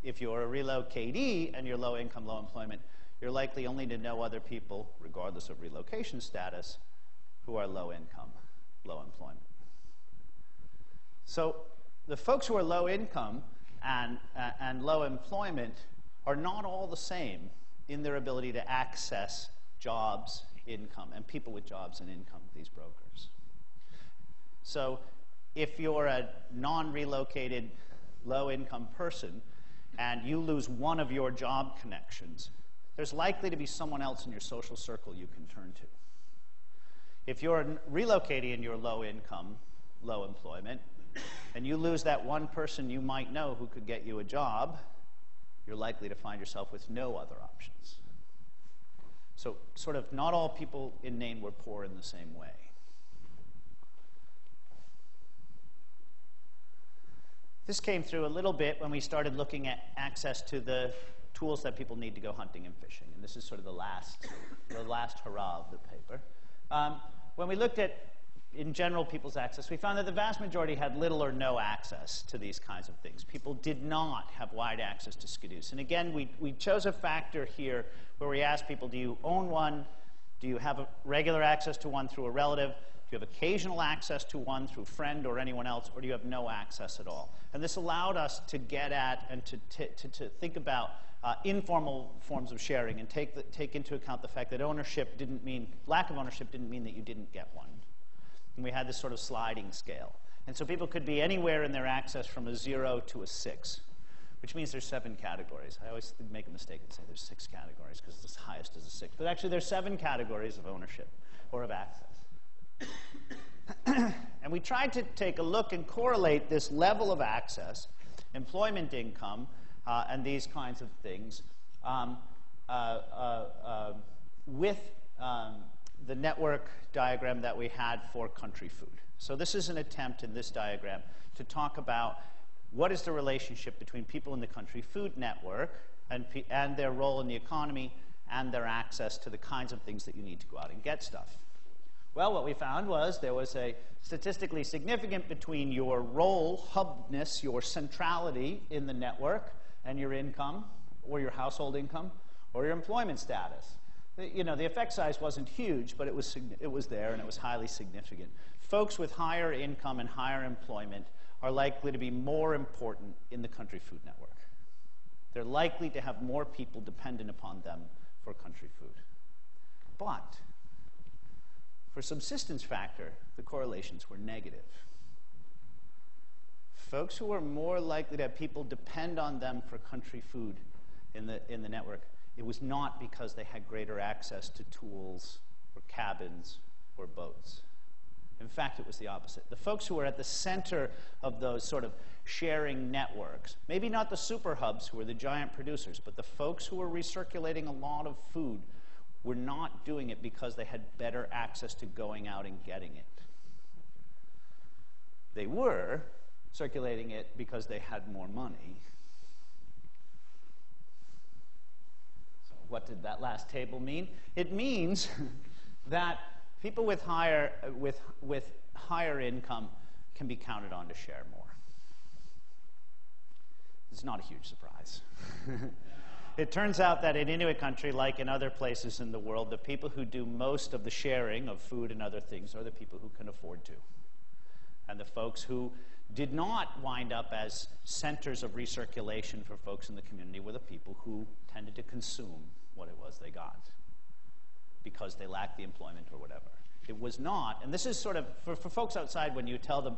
If you're a relocatee and you're low income, low employment, you're likely only to know other people, regardless of relocation status, who are low income, low employment. So the folks who are low income and low employment are not all the same in their ability to access jobs, income, and people with jobs and income, these brokers. So if you're a non-relocated, low-income person and you lose one of your job connections, there's likely to be someone else in your social circle you can turn to. If you're relocating and you're low income, low employment, and you lose that one person you might know who could get you a job, you're likely to find yourself with no other options. So sort of not all people in Nain were poor in the same way. This came through a little bit when we started looking at access to the tools that people need to go hunting and fishing. And this is sort of the last hurrah of the paper. When we looked at, in general, people's access, we found that the vast majority had little or no access to these kinds of things. People did not have wide access to Skidoos. And again, we chose a factor here where we asked people, do you own one? Do you have a regular access to one through a relative? Do you have occasional access to one through friend or anyone else? Or do you have no access at all? And this allowed us to get at and to think about informal forms of sharing and take into account the fact that lack of ownership didn't mean that you didn't get one. And we had this sort of sliding scale. And so people could be anywhere in their access from a 0 to a 6, which means there's 7 categories. I always make a mistake and say there's 6 categories because the highest is a 6. But actually there's 7 categories of ownership or of access. And we tried to take a look and correlate this level of access, employment income, and these kinds of things with the network diagram that we had for country food. So this is an attempt in this diagram to talk about what is the relationship between people in the country food network and their role in the economy and their access to the kinds of things that you need to go out and get stuff. Well, what we found was there was a statistically significant between your role, hubness, your centrality in the network, and your income, or your household income, or your employment status. You know, the effect size wasn't huge, but it was there, and it was highly significant. Folks with higher income and higher employment are likely to be more important in the country food network. They're likely to have more people dependent upon them for country food. But for subsistence factor, the correlations were negative. Folks who are more likely to have people depend on them for country food in the network, it was not because they had greater access to tools or cabins or boats. In fact, it was the opposite. The folks who were at the center of those sort of sharing networks, maybe not the super hubs who were the giant producers, but the folks who were recirculating a lot of food were not doing it because they had better access to going out and getting it. They were circulating it because they had more money. So what did that last table mean? It means that people with higher income can be counted on to share more. It's not a huge surprise. It turns out that in Inuit country, like in other places in the world, the people who do most of the sharing of food and other things are the people who can afford to. And the folks who did not wind up as centers of recirculation for folks in the community were the people who tended to consume what it was they got because they lacked the employment or whatever. It was not, and this is sort of, for folks outside, when you tell them,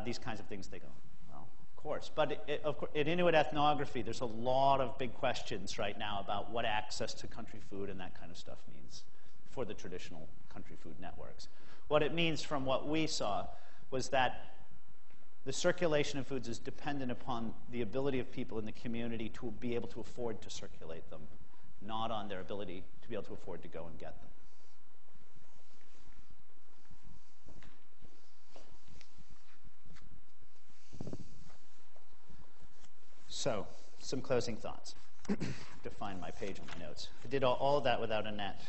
these kinds of things, they go, well, of course. But in Inuit ethnography, there's a lot of big questions right now about what access to country food and that kind of stuff means for the traditional country food networks. What it means from what we saw was that the circulation of foods is dependent upon the ability of people in the community to be able to afford to circulate them, not on their ability to be able to afford to go and get them. So, some closing thoughts. I have to find my page on my notes. I did all of that without a net.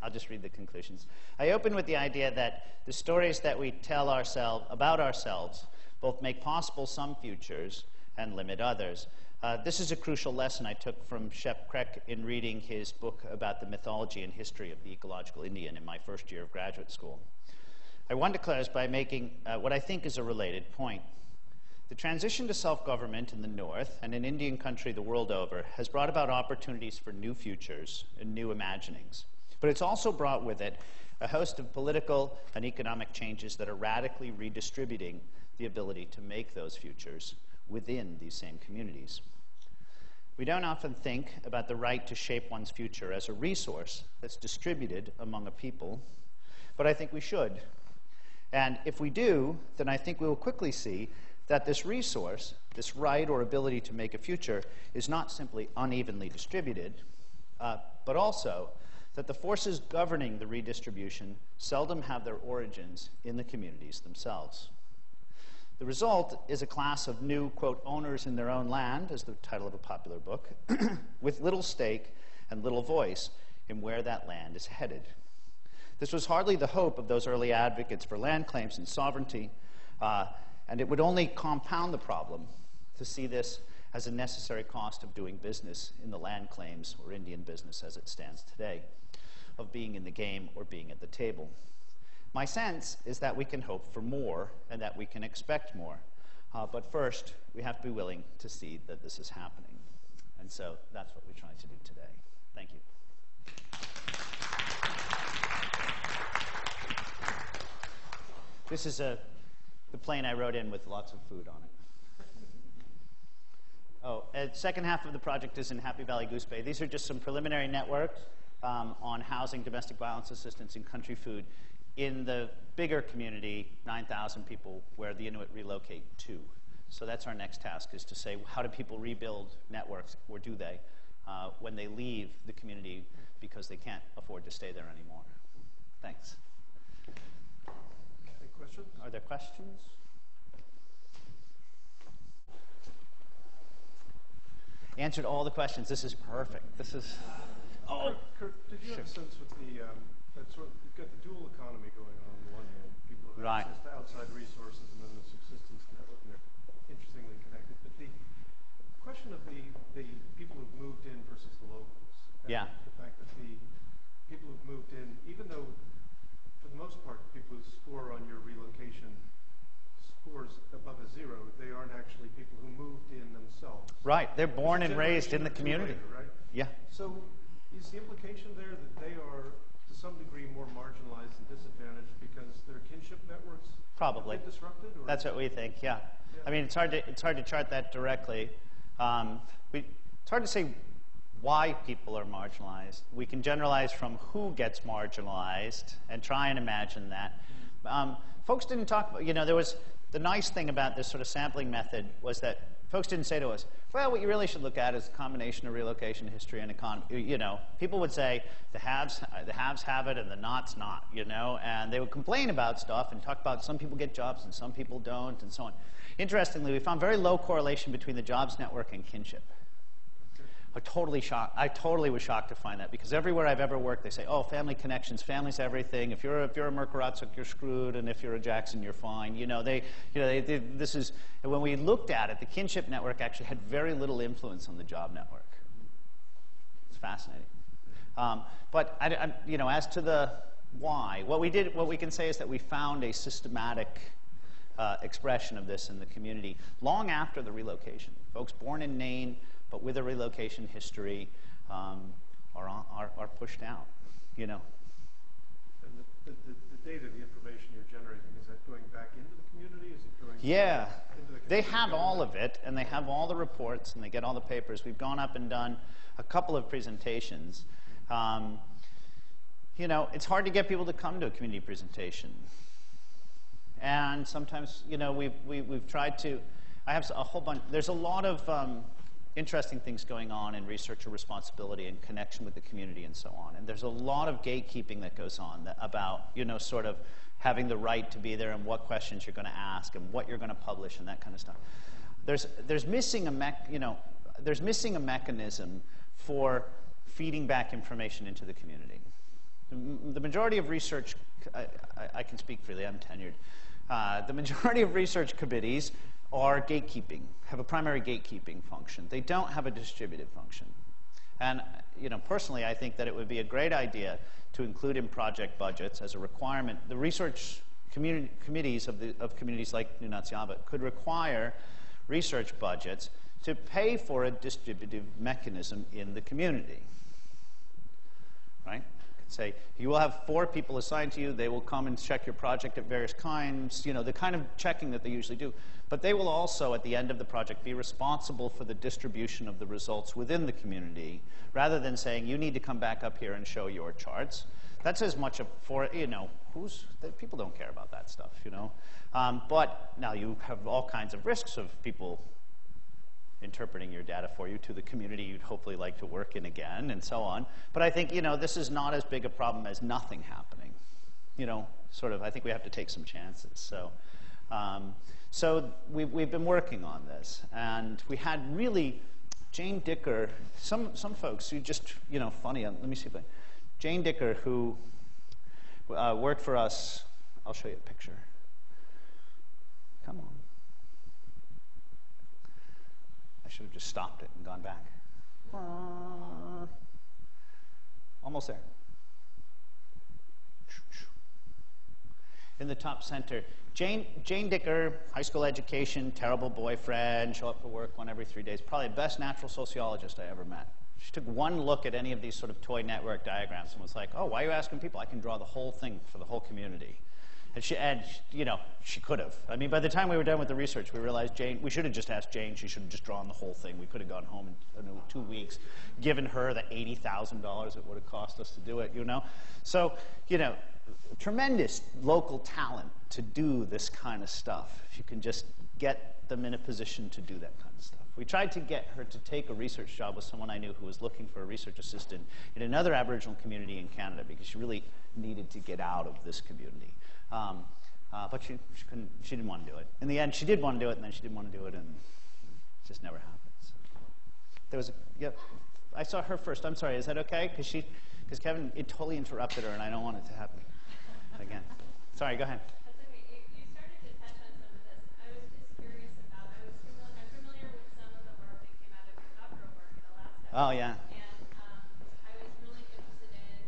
I'll just read the conclusions. I open with the idea that the stories that we tell about ourselves both make possible some futures and limit others. This is a crucial lesson I took from Shepard Krech in reading his book about the mythology and history of the ecological Indian in my first year of graduate school. I want to close by making what I think is a related point. The transition to self-government in the North and in Indian country the world over has brought about opportunities for new futures and new imaginings. But it's also brought with it a host of political and economic changes that are radically redistributing the ability to make those futures within these same communities. We don't often think about the right to shape one's future as a resource that's distributed among a people, but I think we should. And if we do, then I think we will quickly see that this resource, this right or ability to make a future, is not simply unevenly distributed, but also that the forces governing the redistribution seldom have their origins in the communities themselves. The result is a class of new, quote, owners in their own land, as the title of a popular book, with little stake and little voice in where that land is headed. This was hardly the hope of those early advocates for land claims and sovereignty, and it would only compound the problem to see this as a necessary cost of doing business in the land claims or Indian business as it stands today, of being in the game or being at the table. My sense is that we can hope for more and that we can expect more. But first, we have to be willing to see that this is happening. And so that's what we try to do today. Thank you. This is the plane I rode in with lots of food on it. Second half of the project is in Happy Valley Goose Bay. These are just some preliminary networks on housing, domestic violence assistance, and country food in the bigger community, 9,000 people, where the Inuit relocate to. So that's our next task, is to say, how do people rebuild networks, or do they, when they leave the community because they can't afford to stay there anymore? Thanks. Any questions? Are there questions? Answered all the questions. This is perfect. This is... Oh, Kurt, did you have a sense with the, you've got the dual economy going on the one hand, people have right. access to outside resources, and then the subsistence network, and they're interestingly connected. But the question of the people who've moved in versus the locals, and yeah. the fact that the people who've moved in, even though for the most part people who score on your relocation scores above a zero, they aren't actually people who moved in themselves. Right, they're born and raised in the community. Later, right? Yeah. So is the implication there that they are, to some degree, more marginalized and disadvantaged because their kinship networks probably have been disrupted? Or? That's what we think. Yeah. I mean, it's hard to chart that directly. It's hard to say why people are marginalized. We can generalize from who gets marginalized and try and imagine that. Folks didn't talk about, there was, the nice thing about this sort of sampling method was that folks didn't say to us, well, what you really should look at is a combination of relocation history and economy. People would say the haves have it and the nots not, and they would complain about stuff and talk about some people get jobs and some people don't and so on. Interestingly, we found very low correlation between the jobs network and kinship. I totally was shocked to find that, because everywhere I've ever worked, they say, oh, family connections, family's everything. If you're a Merkaratsuk, you're screwed, and if you're a Jackson, you're fine. This is, when we looked at it, the kinship network actually had very little influence on the job network. It's fascinating. But as to the why, what we can say is that we found a systematic expression of this in the community long after the relocation. Folks born in Nain, but with a relocation history, are pushed out, And the data, the information you're generating, is that going back into the community? Is it going into the community? They have all of it, and they have all the reports, and they get all the papers. We've gone up and done a couple of presentations. It's hard to get people to come to a community presentation. And sometimes, we've tried to, I have a whole bunch, there's a lot of interesting things going on in researcher responsibility and connection with the community and so on. And there's a lot of gatekeeping that goes on about, sort of having the right to be there and what questions you're going to ask and what you're going to publish and that kind of stuff. There's missing a mechanism for feeding back information into the community. The majority of research, I can speak freely, I'm tenured. The majority of research committees are gatekeeping, have a primary gatekeeping function. They don't have a distributive function. And personally, I think that it would be a great idea to include in project budgets as a requirement. The research committees of communities like Nunatsiavut could require research budgets to pay for a distributive mechanism in the community, right? Say, you will have 4 people assigned to you. They will come and check your project at various kinds, the kind of checking that they usually do. But they will also, at the end of the project, be responsible for the distribution of the results within the community, rather than saying, you need to come back up here and show your charts. That's as much people don't care about that stuff, But now you have all kinds of risks of people interpreting your data for you to the community you'd hopefully like to work in again, and so on. But I think, this is not as big a problem as nothing happening. I think we have to take some chances. So we've been working on this, and we had really Jane Dicker, some folks who just, funny, let me see if Jane Dicker, who worked for us, I'll show you a picture. Come on. I should have just stopped it and gone back. Almost there. In the top center, Jane Dicker, high school education, terrible boyfriend, show up for work 1 every 3 days. Probably the best natural sociologist I ever met. She took one look at any of these sort of toy network diagrams and was like, oh, why are you asking people? I can draw the whole thing for the whole community. And she could have. I mean, by the time we were done with the research, we realized we should have just asked Jane. She should have just drawn the whole thing. We could have gone home in 2 weeks, given her the $80,000 it would have cost us to do it, So, tremendous local talent to do this kind of stuff, if you can just get them in a position to do that kind of stuff. We tried to get her to take a research job with someone I knew who was looking for a research assistant in another Aboriginal community in Canada, because she really needed to get out of this community. But she didn't want to do it. In the end, she did want to do it, and then she didn't want to do it, and it just never happens. I saw her first. I'm sorry, is that okay? Because Kevin, it totally interrupted her, and I don't want it to happen again. Sorry, go ahead. That's okay. You started to touch on some of this. I was just curious about, I'm familiar with some of the work that came out of your doctoral work in Alaska. Oh, yeah. And I was really interested in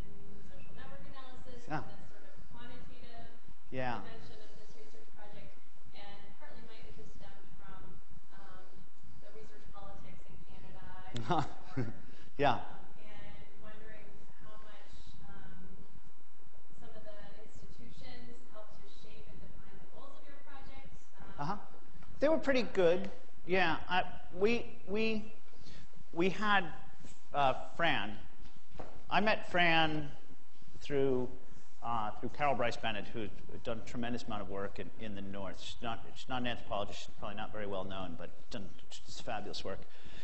social network analysis and this sort of quantitative dimension of this research project. And partly my interest stemmed from the research politics in Canada. Yeah. And wondering how much some of the institutions helped to shape and define the goals of your project. They were pretty good. Yeah, we had Fran. I met Fran through Carol Bryce Bennett, who's done a tremendous amount of work in the North. She's not an anthropologist. She's probably not very well known, but done just fabulous work.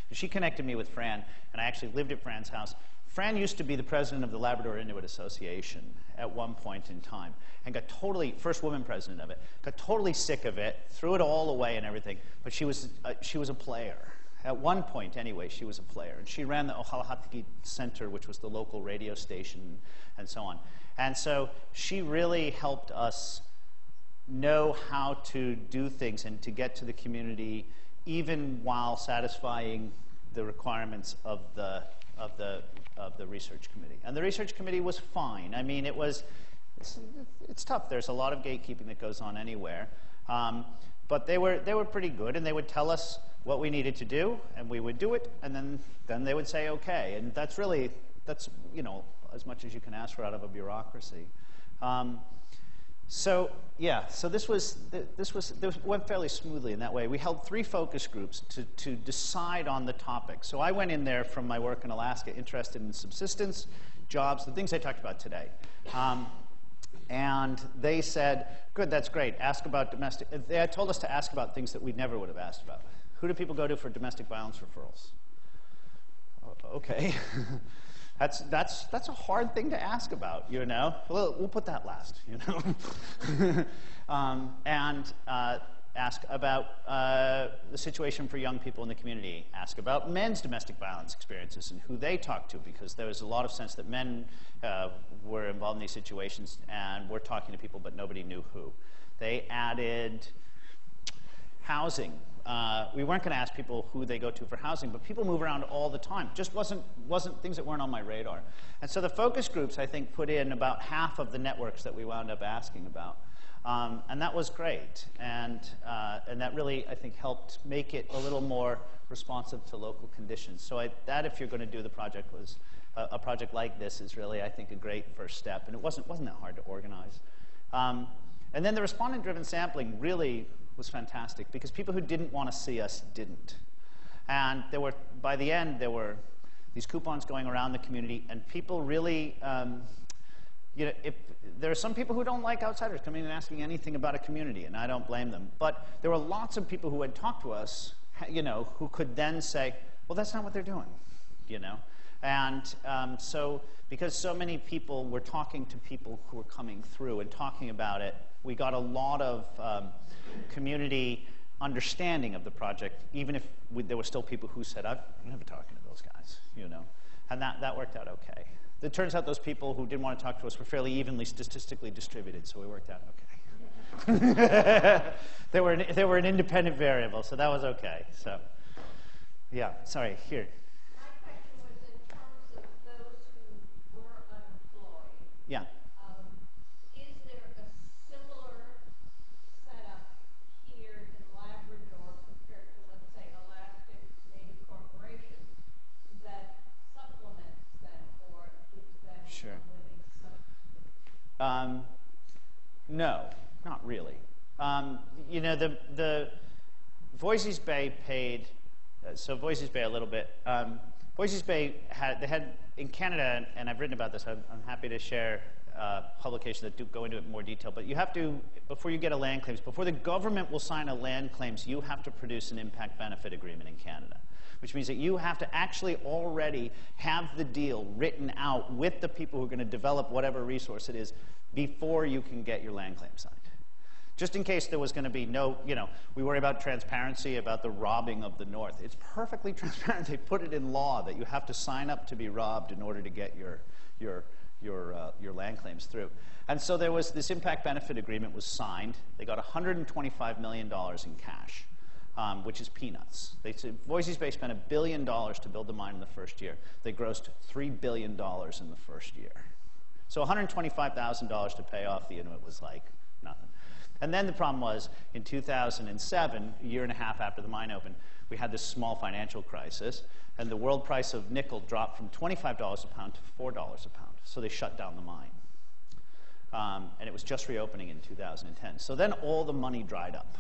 And she connected me with Fran, and I actually lived at Fran's house. Fran used to be the president of the Labrador Inuit Association at one point in time, and got totally, first woman president of it, got totally sick of it, threw it all away and everything, but she was a player. At one point, anyway, she was a player. And she ran the Ohalahati Center, which was the local radio station, and so on. And so she really helped us know how to do things and to get to the community, even while satisfying the requirements of the research committee. And the research committee was fine. I mean, it's tough. There's a lot of gatekeeping that goes on anywhere. But they were pretty good, and they would tell us what we needed to do, and we would do it, and then they would say okay. And that's you know, as much as you can ask for out of a bureaucracy. So this went fairly smoothly in that way. We held 3 focus groups to decide on the topic. So I went in there from my work in Alaska interested in subsistence, jobs, the things I talked about today. And they said, good, that's great, ask about domestic, they had told us to ask about things that we never would have asked about. Who do people go to for domestic violence referrals? Okay. That's a hard thing to ask about, you know. We'll put that last, you know. And ask about the situation for young people in the community. Ask about men's domestic violence experiences and who they talk to, because there was a lot of sense that men were involved in these situations and were talking to people, but nobody knew who. They added housing. We weren't going to ask people who they go to for housing, but people move around all the time. Just wasn't things that weren't on my radar. And so the focus groups, I think, put in about half of the networks that we wound up asking about. And that was great. And that really, I think, helped make it a little more responsive to local conditions. So that, if you're going to do the project, was a project like this is really, I think, a great first step. And it wasn't that hard to organize. And then the respondent-driven sampling really was fantastic, because people who didn't want to see us didn't. And by the end, there were these coupons going around the community, and people really, you know, there are some people who don't like outsiders coming and asking anything about a community, and I don't blame them. But there were lots of people who had talked to us, you know, who could then say, well, that's not what they're doing, you know. And so, because so many people were talking to people who were coming through and talking about it, we got a lot of community understanding of the project, even if there were still people who said, I'm never talking to those guys, you know. And that worked out okay. It turns out those people who didn't want to talk to us were fairly evenly statistically distributed, so we worked out okay. they were an independent variable, so that was okay. So, yeah, sorry, here. My question was in terms of those who were unemployed. Yeah. Is there a similar setup here in Labrador compared to, let's say, Alaska Native Corporation that supplements them or gives them Sure. a living supplement? No, not really. You know, the Voisey's Bay paid, so Voisey's Bay a little bit. Voisey's Bay had in Canada, and I've written about this, I'm happy to share publications that do go into it in more detail, but you have to, before you get a land claims, before the government will sign a land claims, you have to produce an impact benefit agreement in Canada, which means that you have to actually already have the deal written out with the people who are going to develop whatever resource it is before you can get your land claim signed. Just in case there was going to be no, you know, we worry about transparency, about the robbing of the North. It's perfectly transparent. They put it in law that you have to sign up to be robbed in order to get your land claims through. And so there was this impact benefit agreement was signed. They got $125 million in cash, which is peanuts. They said Voisey's Bay spent $1 billion to build the mine in the first year. They grossed $3 billion in the first year. So $125,000 to pay off the Inuit was like nothing. And then the problem was, in 2007, a year and a half after the mine opened, we had this small financial crisis, and the world price of nickel dropped from $25 a pound to $4 a pound. So they shut down the mine. And it was just reopening in 2010. So then all the money dried up,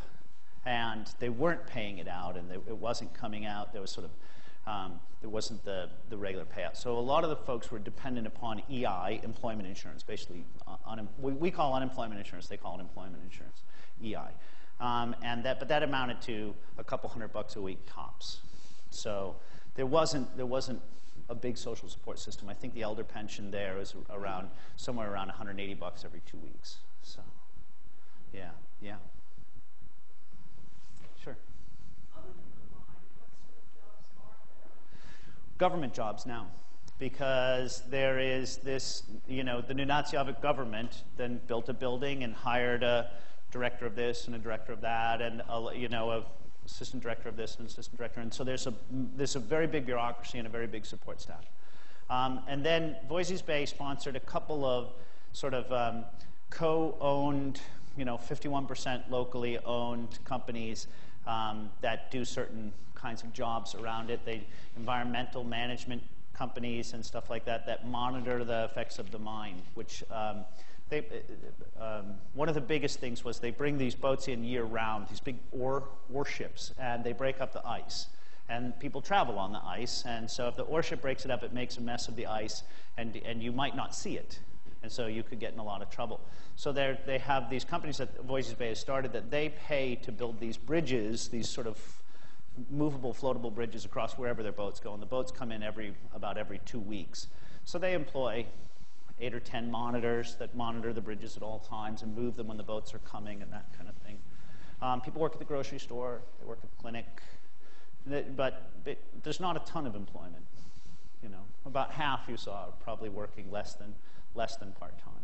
and they weren't paying it out, and it wasn't coming out. There was sort of There wasn't the regular payout. So a lot of the folks were dependent upon EI, employment insurance, basically. We call unemployment insurance, they call it employment insurance, EI. But that amounted to a couple $100 a week tops. So there wasn't a big social support system. I think the elder pension there is somewhere around $180 every 2 weeks. So, yeah. Sure. Government jobs now, because there is this, the new Nazi government then built a building and hired a director of this and a director of that, and a assistant director of this and assistant director, and so there's a very big bureaucracy and a very big support staff. And then Voisey's Bay sponsored a couple of sort of co-owned, 51% locally owned companies that do certain kinds of jobs around it. Environmental management companies and stuff like that monitor the effects of the mine, which one of the biggest things was they bring these boats in year-round, these big ore ships, and they break up the ice. And people travel on the ice, and so if the ore ship breaks it up, it makes a mess of the ice, and you might not see it. And so you could get in a lot of trouble. So they have these companies that Voisey's Bay has started that they pay to build these bridges, these sort of movable, floatable bridges across wherever their boats go. And the boats come in about every 2 weeks. So they employ 8 or 10 monitors that monitor the bridges at all times and move them when the boats are coming and that kind of thing. People work at the grocery store. They work at the clinic. But there's not a ton of employment. About half you saw are probably working less than part-time.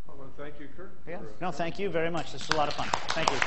I want to thank you, Kurt. Yeah. No, thank you very much. This was a lot of fun. Thank you.